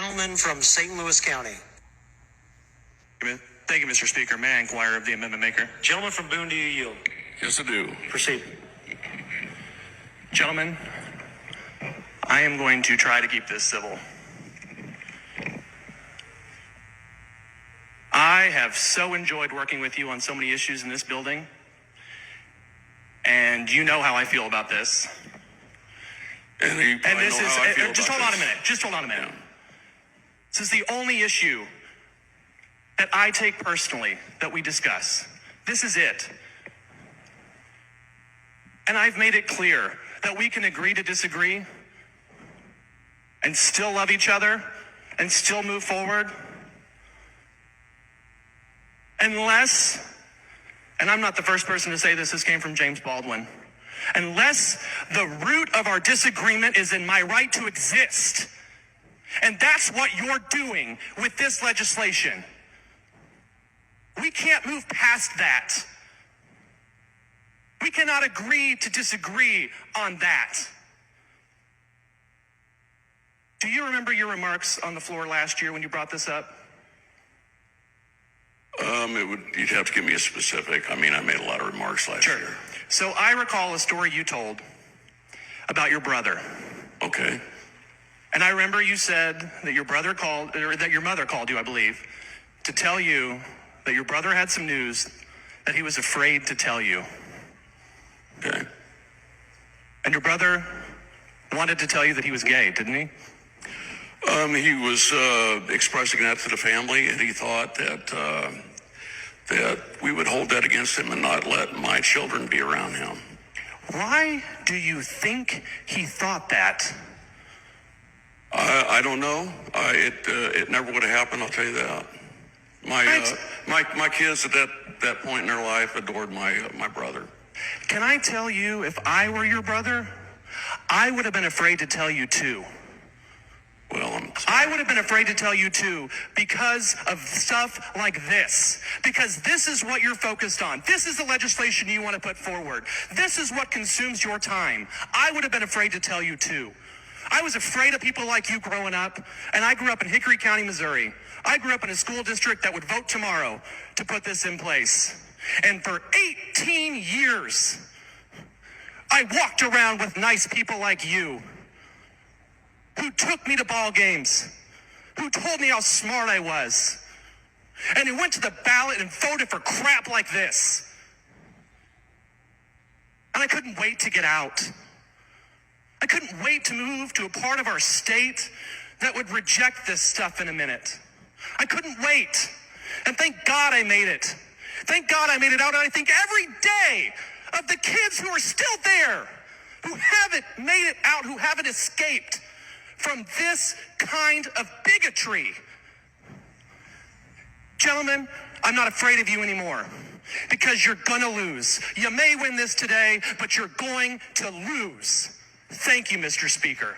gentleman from St. Louis County. Thank you, Mr. Speaker. May I inquire of the amendment maker? Gentleman from Boone, do you yield? Yes, I do. Proceed. Gentlemen, I am going to try to keep this civil. I have so enjoyed working with you on so many issues in this building, and you know how I feel about this. And this is, just hold on a minute. Just hold on a minute. Yeah. This is the only issue that I take personally that we discuss. This is it. And I've made it clear that we can agree to disagree and still love each other and still move forward. Unless, and I'm not the first person to say this came from James Baldwin, unless the root of our disagreement is in my right to exist. And that's what you're doing with this legislation. We can't move past that. We cannot agree to disagree on that. Do you remember your remarks on the floor last year when you brought this up? You'd have to give me a specific. I mean, I made a lot of remarks last year. So I recall a story you told about your brother. Okay. And I remember you said that your brother called, or that your mother called you, I believe, to tell you that your brother had some news that he was afraid to tell you. Okay. And your brother wanted to tell you that he was gay, didn't he? He was expressing that to the family, and he thought that we would hold that against him and not let my children be around him. Why do you think he thought that? I don't know. It never would have happened. I'll tell you that. My kids at that point in their life adored my brother. Can I tell you, if I were your brother, I would have been afraid to tell you too. Well, I would have been afraid to tell you too because of stuff like this. Because this is what you're focused on. This is the legislation you want to put forward. This is what consumes your time. I would have been afraid to tell you too. I was afraid of people like you growing up, and I grew up in Hickory County, Missouri. I grew up in a school district that would vote tomorrow to put this in place. And for 18 years, I walked around with nice people like you who took me to ball games, who told me how smart I was, and who went to the ballot and voted for crap like this. And I couldn't wait to get out. I couldn't wait to move to a part of our state that would reject this stuff in a minute. I couldn't wait. And thank God I made it. Thank God I made it out. And I think every day of the kids who are still there, who haven't made it out, who haven't escaped from this kind of bigotry. Gentlemen, I'm not afraid of you anymore because you're going to lose. You may win this today, but you're going to lose. Thank you, Mr. Speaker.